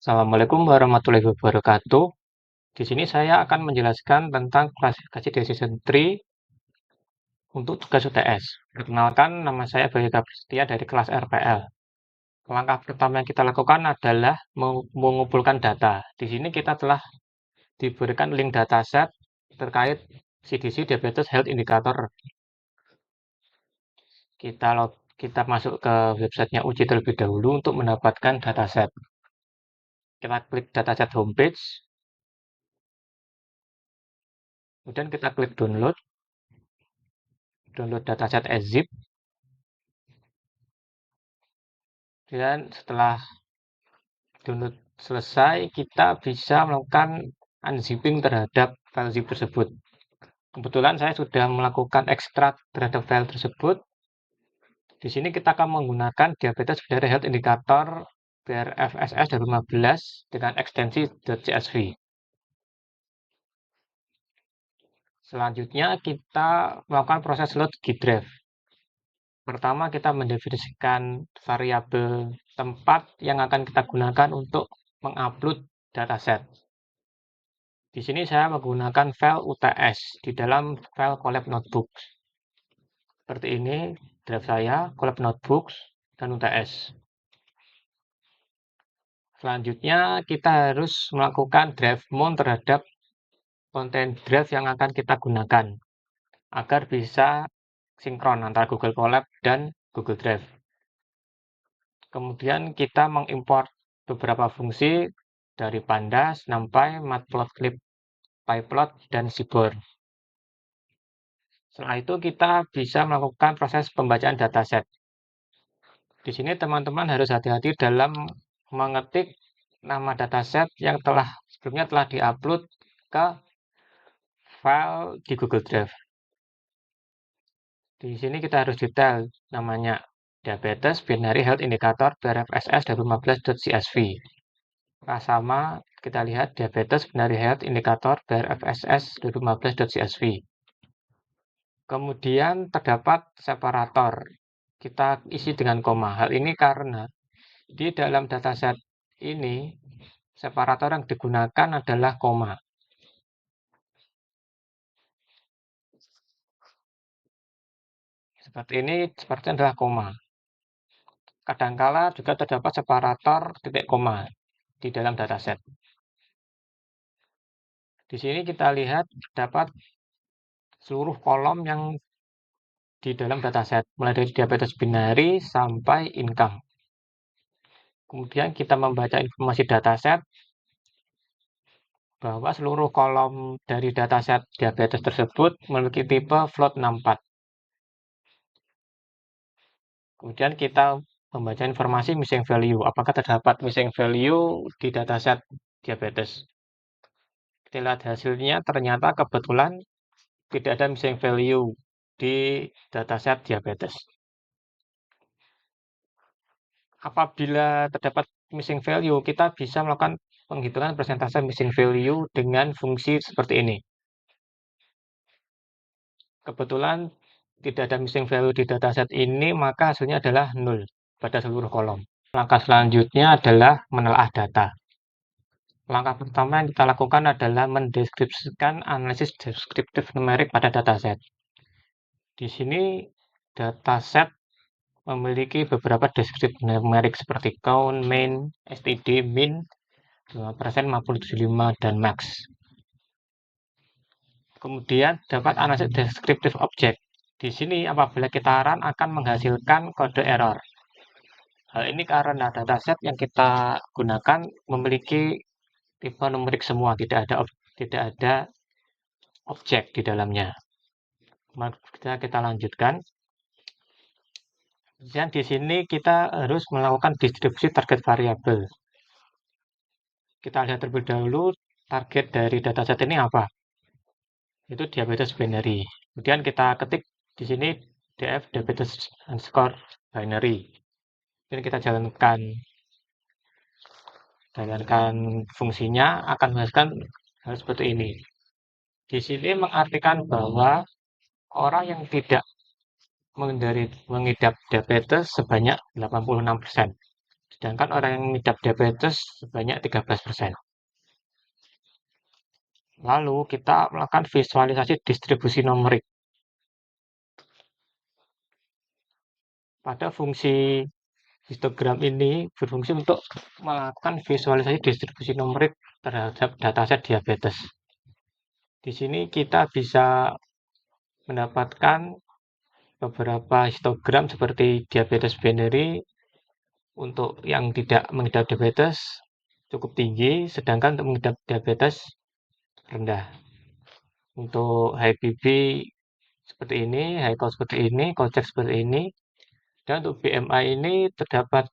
Assalamualaikum warahmatullahi wabarakatuh. Di sini saya akan menjelaskan tentang klasifikasi decision tree untuk tugas UTS. Perkenalkan, nama saya Bayu Setia dari kelas RPL. Langkah pertama yang kita lakukan adalah mengumpulkan data. Di sini kita telah diberikan link dataset terkait CDC Diabetes Health Indicator. Kita masuk ke websitenya UJI terlebih dahulu untuk mendapatkan dataset. Kita klik dataset homepage, kemudian kita klik download dataset as zip. Dan setelah download selesai, kita bisa melakukan unzipping terhadap file zip tersebut. Kebetulan saya sudah melakukan ekstrak terhadap file tersebut. Di sini kita akan menggunakan diabetes binary health indicator BRFSS 2015 dengan ekstensi .csv. Selanjutnya kita melakukan proses load Gdrive. Pertama kita mendefinisikan variabel tempat yang akan kita gunakan untuk mengupload dataset. Di sini saya menggunakan file UTS di dalam file collab notebooks. Seperti ini drive saya, collab notebooks, dan UTS. Selanjutnya kita harus melakukan drive mount terhadap konten drive yang akan kita gunakan agar bisa sinkron antara Google Colab dan Google Drive. Kemudian kita mengimport beberapa fungsi dari Pandas, NumPy, Matplotlib, PyPlot, dan Seaborn. Setelah itu kita bisa melakukan proses pembacaan dataset. Di sini teman-teman harus hati-hati dalam mengetik nama dataset yang sebelumnya telah diupload ke file di Google Drive. Di sini kita harus detail namanya Diabetes Binary Health Indicator BRFSS 2015.csv. Sama kita lihat Diabetes Binary Health Indicator BRFSS 2015.csv. Kemudian terdapat separator. Kita isi dengan koma. Hal ini karena di dalam dataset ini separator yang digunakan adalah koma. Seperti ini, sepertinya adalah koma. Kadangkala juga terdapat separator titik koma di dalam dataset. Di sini kita lihat terdapat seluruh kolom yang di dalam dataset, mulai dari diabetes binary sampai income. Kemudian kita membaca informasi dataset bahwa seluruh kolom dari dataset diabetes tersebut memiliki tipe float 64. Kemudian kita membaca informasi missing value. Apakah terdapat missing value di dataset diabetes? Kita lihat hasilnya, ternyata kebetulan tidak ada missing value di dataset diabetes. Apabila terdapat missing value, kita bisa melakukan penghitungan persentase missing value dengan fungsi seperti ini. Kebetulan tidak ada missing value di dataset ini, maka hasilnya adalah 0 pada seluruh kolom. Langkah selanjutnya adalah menelaah data. Langkah pertama yang kita lakukan adalah mendeskripsikan analisis deskriptif numerik pada dataset. Di sini dataset memiliki beberapa deskriptif numerik seperti count, main, std, min, 2%, 50,75, dan max. Kemudian dapat analisis deskriptif objek. Di sini apabila kita run akan menghasilkan kode error. Hal ini karena dataset yang kita gunakan memiliki tipe numerik semua, tidak ada objek di dalamnya. Maka kita lanjutkan. Dan di sini kita harus melakukan distribusi target variabel. Kita lihat terlebih dahulu target dari dataset ini apa? Itu diabetes binary. Kemudian kita ketik di sini df diabetes underscore binary. Dan kita jalankan fungsinya akan menghasilkan hal seperti ini. Di sini mengartikan bahwa orang yang tidak mengidap diabetes sebanyak 86%. sedangkan orang yang mengidap diabetes sebanyak 13%. Lalu kita melakukan visualisasi distribusi numerik. Pada fungsi histogram ini berfungsi untuk melakukan visualisasi distribusi numerik terhadap dataset diabetes. Di sini kita bisa mendapatkan beberapa histogram seperti diabetes binary untuk yang tidak mengidap diabetes cukup tinggi, sedangkan untuk mengidap diabetes rendah. Untuk high BB seperti ini, high col seperti ini, Kolcek seperti ini, dan untuk BMI ini terdapat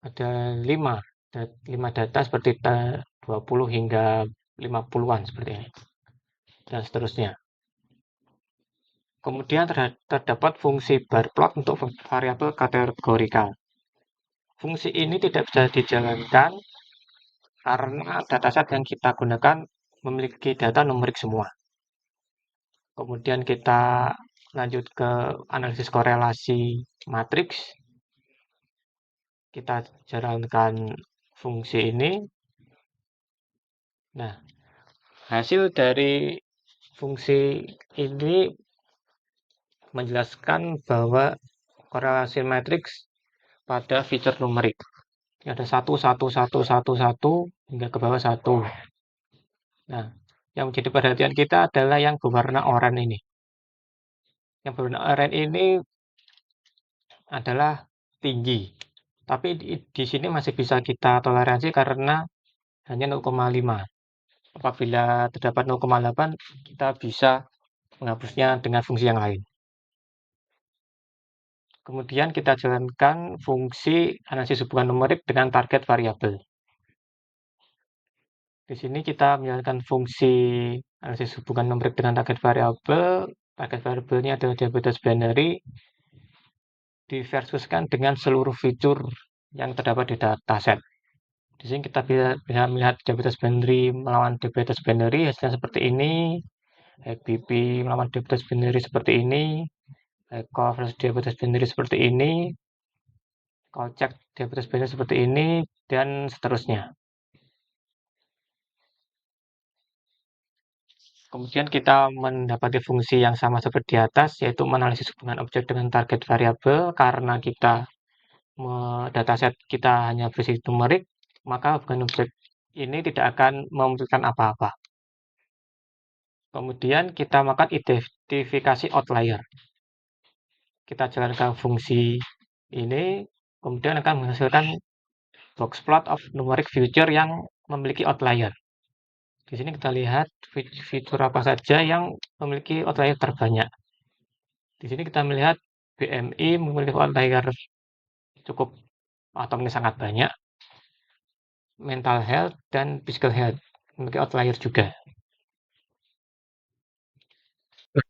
ada 5 data seperti 20 hingga 50-an seperti ini, dan seterusnya. Kemudian terdapat fungsi bar plot untuk variabel kategorikal. Fungsi ini tidak bisa dijalankan karena dataset yang kita gunakan memiliki data numerik semua. Kemudian kita lanjut ke analisis korelasi matriks. Kita jalankan fungsi ini. Nah, hasil dari fungsi ini menjelaskan bahwa korelasi matriks pada feature numerik. Ada 1, 1, 1, 1, 1, hingga ke bawah 1. Nah, yang menjadi perhatian kita adalah yang berwarna oranye ini. Yang berwarna oranye ini adalah tinggi. Tapi di sini masih bisa kita toleransi karena hanya 0,5. Apabila terdapat 0,8, kita bisa menghapusnya dengan fungsi yang lain. Kemudian kita jalankan fungsi analisis hubungan numerik dengan target variabel. Di sini kita menjalankan fungsi analisis hubungan numerik dengan target variabel. Target variabelnya adalah diabetes binary diversuskan dengan seluruh fitur yang terdapat di dataset. Di sini kita bisa melihat diabetes binary melawan diabetes binary hasilnya seperti ini. HBP melawan diabetes binary seperti ini. Echo versus diabetes binary seperti ini. Kolcek diabetes binary seperti ini, dan seterusnya. Kemudian kita mendapati fungsi yang sama seperti di atas, yaitu menganalisis hubungan objek dengan target variabel. Karena kita dataset kita hanya berisi numerik, maka hubungan objek ini tidak akan memberikan apa-apa. Kemudian kita melakukan identifikasi outlier. Kita jalankan fungsi ini, kemudian akan menghasilkan box plot of numeric feature yang memiliki outlier. Di sini kita lihat fitur apa saja yang memiliki outlier terbanyak. Di sini kita melihat BMI memiliki outlier cukup atau ini sangat banyak. Mental health dan physical health memiliki outlier juga.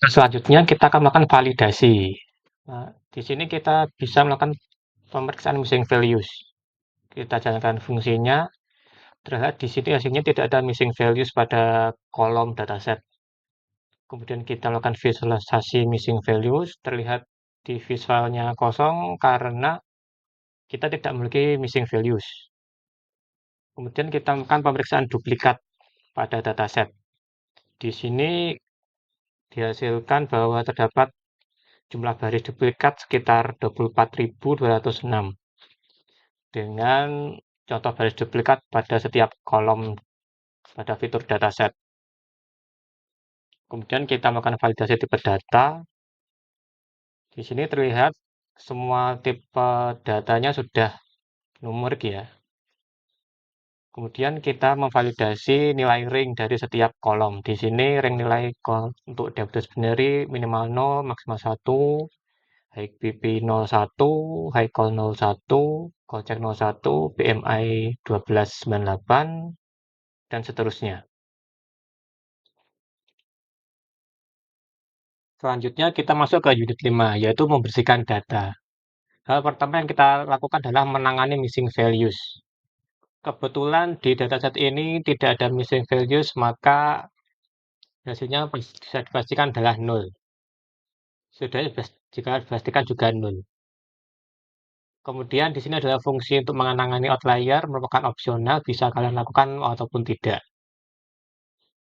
Selanjutnya kita akan melakukan validasi. Nah, di sini kita bisa melakukan pemeriksaan missing values. Kita jalankan fungsinya. Terlihat di sini hasilnya tidak ada missing values pada kolom dataset. Kemudian kita lakukan visualisasi missing values. Terlihat di visualnya kosong karena kita tidak memiliki missing values. Kemudian kita melakukan pemeriksaan duplikat pada dataset. Di sini dihasilkan bahwa terdapat jumlah baris duplikat sekitar 24.206 dengan contoh baris duplikat pada setiap kolom pada fitur dataset. Kemudian kita melakukan validasi tipe data. Di sini terlihat semua tipe datanya sudah numerik ya. Kemudian kita memvalidasi nilai ring dari setiap kolom. Di sini ring nilai untuk diabetes binary minimal 0, maksimal 1, high BP 01, high col 01, Kolcek 01, BMI 1298, dan seterusnya. Selanjutnya kita masuk ke unit 5, yaitu membersihkan data. Hal pertama yang kita lakukan adalah menangani missing values. Kebetulan di dataset ini tidak ada missing values, maka hasilnya bisa dipastikan adalah 0. Sudah jika dipastikan juga 0. Kemudian di sini adalah fungsi untuk mengenangani outlier, merupakan opsional, bisa kalian lakukan ataupun tidak.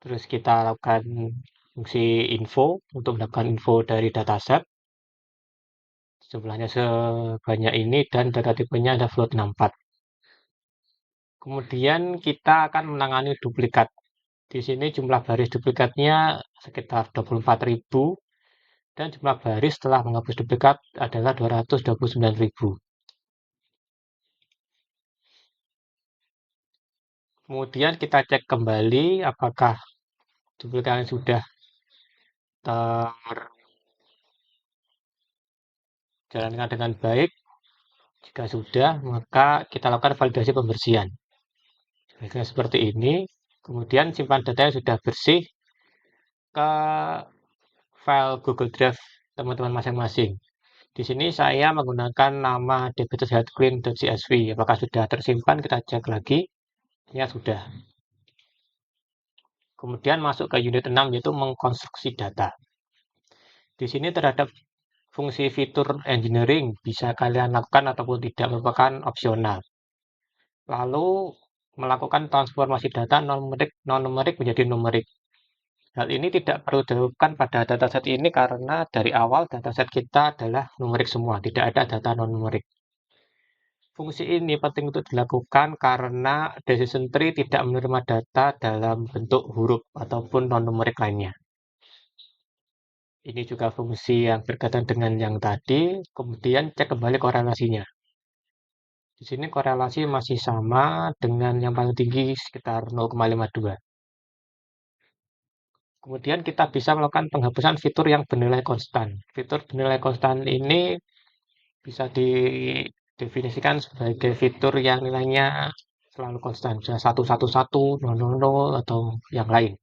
Terus kita lakukan fungsi info untuk mendapatkan info dari dataset. Jumlahnya sebanyak ini dan data tipenya ada float 64. Kemudian kita akan menangani duplikat. Di sini jumlah baris duplikatnya sekitar 24.000 dan jumlah baris setelah menghapus duplikat adalah 229.000. Kemudian kita cek kembali apakah duplikatnya sudah terjalankan dengan baik. Jika sudah, maka kita lakukan validasi pembersihan. Seperti ini. Kemudian simpan data yang sudah bersih ke file Google Drive teman-teman masing-masing. Di sini saya menggunakan nama dbtusheadclean.csv. Apakah sudah tersimpan? Kita cek lagi. Ya, sudah. Kemudian masuk ke unit 6 yaitu mengkonstruksi data. Di sini terhadap fungsi fitur engineering bisa kalian lakukan ataupun tidak, merupakan opsional. Lalu melakukan transformasi data non-numerik menjadi numerik. Hal ini tidak perlu dilakukan pada dataset ini karena dari awal dataset kita adalah numerik semua, tidak ada data non-numerik. Fungsi ini penting untuk dilakukan karena decision tree tidak menerima data dalam bentuk huruf ataupun non-numerik lainnya. Ini juga fungsi yang berkaitan dengan yang tadi, kemudian cek kembali korelasinya. Di sini korelasi masih sama dengan yang paling tinggi sekitar 0,52. Kemudian kita bisa melakukan penghapusan fitur yang bernilai konstan. Fitur bernilai konstan ini bisa didefinisikan sebagai fitur yang nilainya selalu konstan, bisa 111, 000, atau yang lain.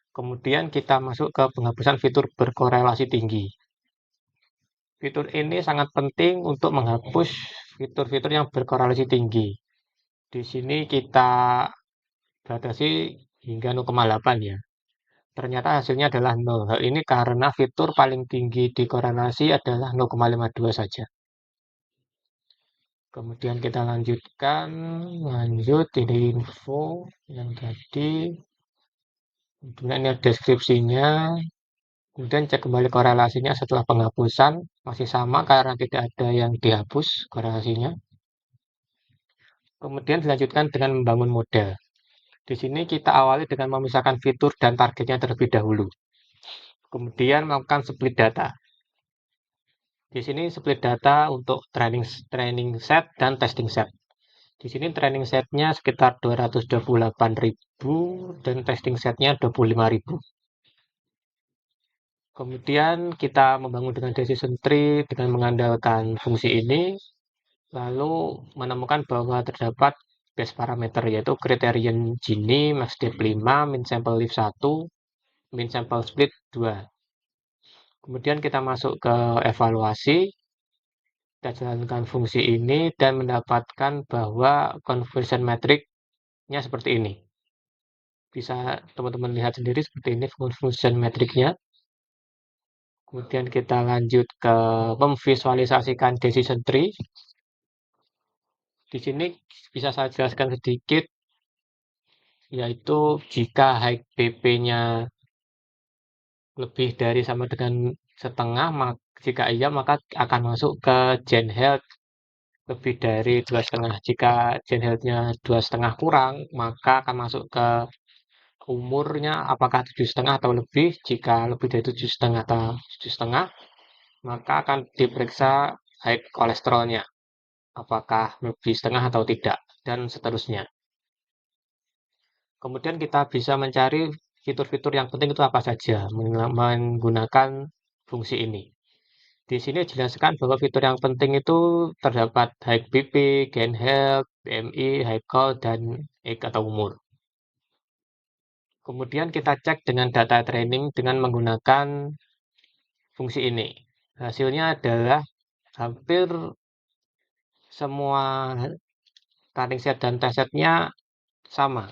Kemudian kita masuk ke penghapusan fitur berkorelasi tinggi. Fitur ini sangat penting untuk menghapus fitur-fitur yang berkorelasi tinggi. Di sini kita batasi hingga 0,8 ya. Ternyata hasilnya adalah 0. Hal ini karena fitur paling tinggi di korelasi adalah 0,52 saja. Kemudian kita lanjutkan, lanjut ini info yang tadi. Kemudian ini deskripsinya. Kemudian cek kembali korelasinya setelah penghapusan. Masih sama karena tidak ada yang dihapus korelasinya. Kemudian dilanjutkan dengan membangun model. Di sini kita awali dengan memisahkan fitur dan targetnya terlebih dahulu. Kemudian melakukan split data. Di sini split data untuk training set dan testing set. Di sini training setnya sekitar 228.000 dan testing setnya 25.000. Kemudian kita membangun dengan decision tree dengan mengandalkan fungsi ini, lalu menemukan bahwa terdapat base parameter yaitu criterion Gini, max depth 5, min sample lift 1, min sample split 2. Kemudian kita masuk ke evaluasi, kita jalankan fungsi ini dan mendapatkan bahwa conversion metric-nya seperti ini. Bisa teman-teman lihat sendiri seperti ini conversion metric-nya. Kemudian kita lanjut ke memvisualisasikan decision tree. Di sini bisa saya jelaskan sedikit, yaitu jika high BP-nya lebih dari sama dengan setengah, jika iya maka akan masuk ke gen health lebih dari 2,5. Jika gen health-nya 2,5 kurang, maka akan masuk ke umurnya apakah 7,5 atau lebih. Jika lebih dari 7,5 atau 7,5, maka akan diperiksa high kolesterolnya, apakah lebih setengah atau tidak, dan seterusnya. Kemudian kita bisa mencari fitur-fitur yang penting itu apa saja menggunakan fungsi ini. Di sini dijelaskan bahwa fitur yang penting itu terdapat high BP, gain health, BMI, high call, dan age atau umur. Kemudian kita cek dengan data training dengan menggunakan fungsi ini. Hasilnya adalah hampir semua running set dan test setnya sama,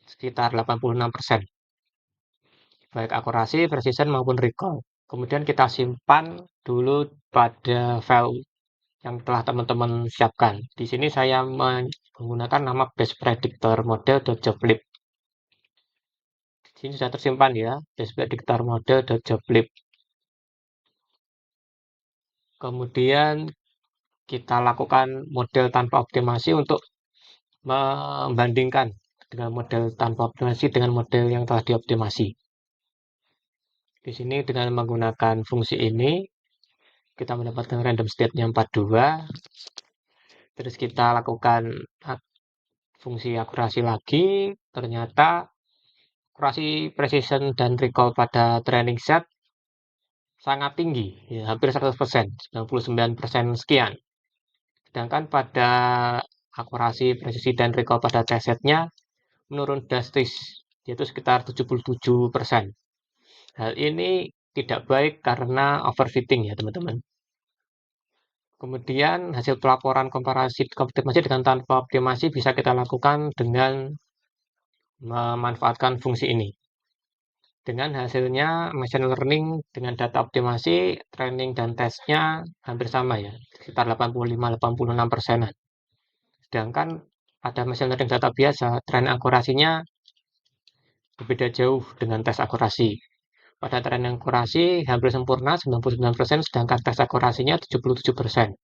sekitar 86%. Baik akurasi, precision, maupun recall. Kemudian kita simpan dulu pada file yang telah teman-teman siapkan. Di sini saya menggunakan nama base predictor model.joblib. Di sini sudah tersimpan ya, base predictor model.joblib. Kemudian kita lakukan model tanpa optimasi untuk membandingkan dengan model tanpa optimasi dengan model yang telah dioptimasi. Di sini dengan menggunakan fungsi ini, kita mendapatkan random state-nya 42. Terus kita lakukan fungsi akurasi lagi, ternyata akurasi precision dan recall pada training set sangat tinggi, ya, hampir 100%, 99% sekian. Sedangkan pada akurasi presisi dan recall pada test setnya menurun drastis, yaitu sekitar 77%. Hal ini tidak baik karena overfitting ya teman-teman. Kemudian hasil pelaporan komparasi optimasi dengan tanpa optimasi bisa kita lakukan dengan memanfaatkan fungsi ini. Dengan hasilnya machine learning dengan data optimasi, training dan tesnya hampir sama ya, sekitar 85-86%. Sedangkan pada machine learning data biasa, training akurasinya berbeda jauh dengan tes akurasi. Pada training akurasi hampir sempurna 99%, sedangkan tes akurasinya 77%.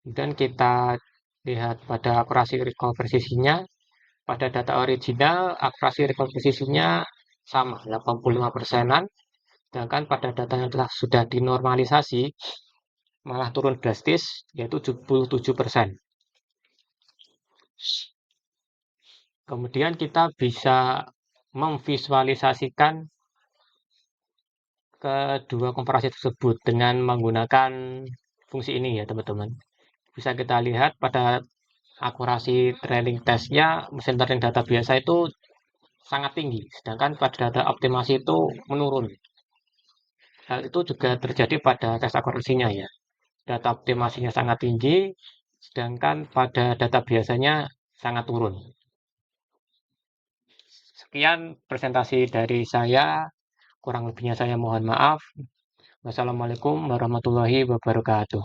Kemudian kita lihat pada akurasi recall presisinya, pada data original akurasi recall presisinya sama 85%-an, sedangkan pada data yang telah sudah dinormalisasi malah turun drastis, yaitu 77%. Kemudian kita bisa memvisualisasikan kedua komparasi tersebut dengan menggunakan fungsi ini ya teman-teman. Bisa kita lihat pada akurasi training testnya mesin learning data biasa itu sangat tinggi, sedangkan pada data optimasi itu menurun. Hal itu juga terjadi pada tes akurasinya ya. Data optimasinya sangat tinggi, sedangkan pada data biasanya sangat turun. Sekian presentasi dari saya, kurang lebihnya saya mohon maaf. Wassalamualaikum warahmatullahi wabarakatuh.